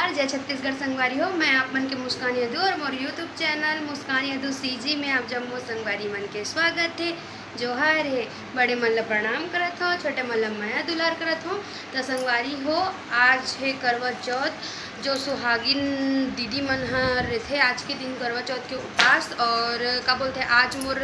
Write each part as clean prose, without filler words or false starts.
जोहार जय छत्तीसगढ़ संगवारी हो। मैं आप मन के मुस्कान यदू और मोर यूट्यूब चैनल मुस्कान यदू सीजी में आप जम्मो संगवारी मन के स्वागत है। जोहार है। बड़े मन ला प्रणाम करत हो, छोटे मन ला माया दुलार करत हो। तो संगवारी हो, आज है करवा चौथ। जो सुहागिन दीदी मन रहते आज के दिन करवा चौथ के उपास, और का बोलते आज मोर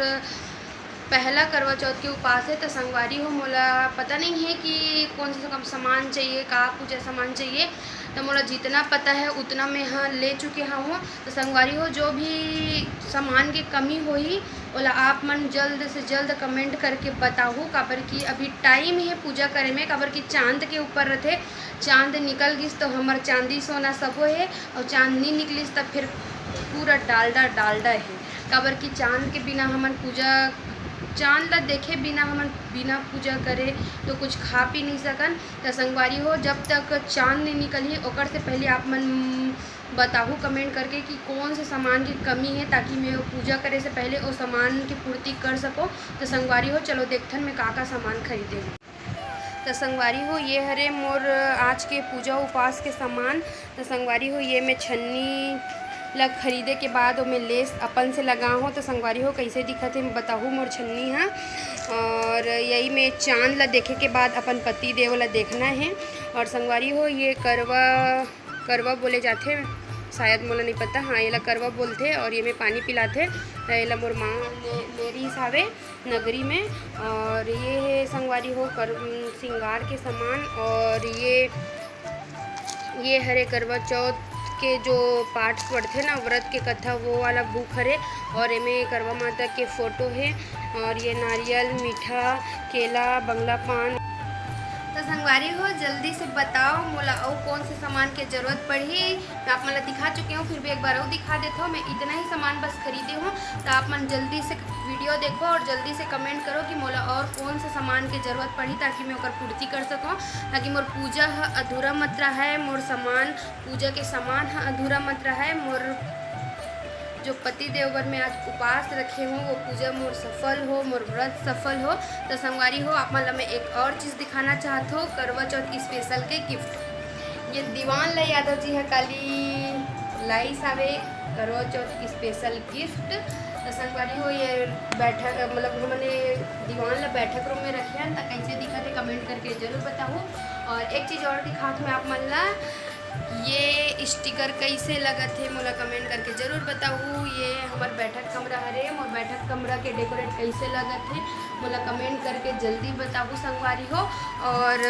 पहला करवा चौथ के उपास है। तो संगवारी हो, मोला पता नहीं है कि कौन सा सामान चाहिए, का पूजा सामान चाहिए। तो मोला जितना पता है उतना मैं हाँ ले चुके हूँ। तो संगवारी हो, जो भी सामान की कमी होई ओला आप मन जल्द से जल्द कमेंट करके बताओ। काबर कि अभी टाइम है पूजा करे में, काबर कि चांद के ऊपर रहते। चांद निकल गिस तो हमार चांदी सोना सबो है, और चांद नहीं निकलिस तब फिर पूरा डालडा डालडा है। काबर कि चांद के बिना हमन पूजा, चांद ला देखे बिना हमन बिना पूजा करे तो कुछ खा पी नहीं सकन। तो संगवारी हो, जब तक चांद नहीं निकली ओकर से पहले आप मन बताओ कमेंट करके कि कौन से सामान की कमी है, ताकि मैं वो पूजा करे से पहले वो सामान की पूर्ति कर सको। तो संगवारी हो, चलो देखथन मैं का सामान खरीदे। तो संगवारी हो, ये हरे मोर आज के पूजा उपास के सामान। तो संगवारी हो, ये मैं छन्नी लग खरीदे के बाद वो मैं लेस अपन से लगा हूँ। तो संगवारी हो, कैसे दिखत है बताऊँ मोर छन्नी हाँ। और यही मैं चांद ला देखे के बाद अपन पति देव ला देखना है। और संगवारी हो, ये करवा बोले जाते, शायद मोला नहीं पता, हाँ ये ला करवा बोलते। और ये मैं पानी पिलाते, ये ला मोर माँ मेरी हिसाबे नगरी में। और ये है संगवारी हो श्रृंगार के सामान। और ये हरे करवा चौथ के जो पार्ट्स पढ़ते ना व्रत के कथा, वो वाला बुक हरे। और इनमें करवा माता के फ़ोटो है। और ये नारियल, मीठा, केला, बंगला पान। तो संगवारी हो, जल्दी से बताओ मोला और कौन से सामान के ज़रूरत पड़ी। मैं आप मन दिखा चुके हूँ, फिर भी एक बार और दिखा देता हूँ। मैं इतना ही सामान बस खरीदे हूँ। तो आप मन जल्दी से वीडियो देखो और जल्दी से कमेंट करो कि मोला और कौन से सामान के ज़रूरत पड़ी, ताकि मैं ओकर पूर्ति कर सकूँ। ताकि मोर पूजा अधूरा मत रहा है, मोर सामान पूजा के सामान अधूरा मत रहा है। मोर जो पति देववर में आज उपास रखे हूँ वो पूजा मोर सफल हो, मोर व्रत सफल हो। तो संगवारी हो, आप मतलब मैं एक और चीज़ दिखाना चाहता हूँ, करवा चौथ की स्पेशल के गिफ्ट। ये दीवान ला यादव जी है काली लाई सावे करवा चौथ की स्पेशल गिफ्ट। तो संगवारी हो, ये बैठक मतलब हमने दीवान ला बैठक रूम में रखे हैं। तो कैसे दिखा थे कमेंट करके जरूर बताओ। और एक चीज़ और दिखात मैं आप मन ला, ये स्टिकर कैसे लगत है मोला कमेंट करके जरूर बताऊँ। ये हमार बैठक कमरा हरे, मोर बैठक कमरा के डेकोरेट कैसे लगत है मोला कमेंट करके जल्दी बताऊँ संगवारी हो। और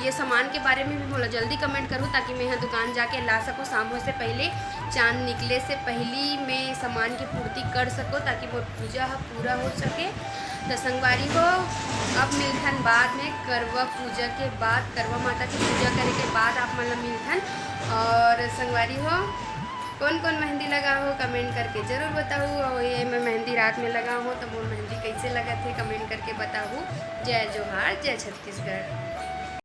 ये सामान के बारे में भी मोला जल्दी कमेंट करूँ, ताकि मैं यहाँ दुकान जाके ला सकूँ शाम हो से पहले, चांद निकले से पहले मैं सामान की पूर्ति कर सकूँ, ताकि मोर पूजा पूरा हो सके। तो संगवारी हो, अब मिलथन बाद में करवा पूजा के बाद, करवा माता की पूजा करे के बाद आप मन मिलथन। और संगवारी हो, कौन कौन मेहंदी लगा हो कमेंट करके ज़रूर बताऊँ। और ये मैं मेहंदी रात में लगा हूँ, तो वो मेहंदी कैसे लगा थे कमेंट करके बताऊँ। जय जोहार जय छत्तीसगढ़।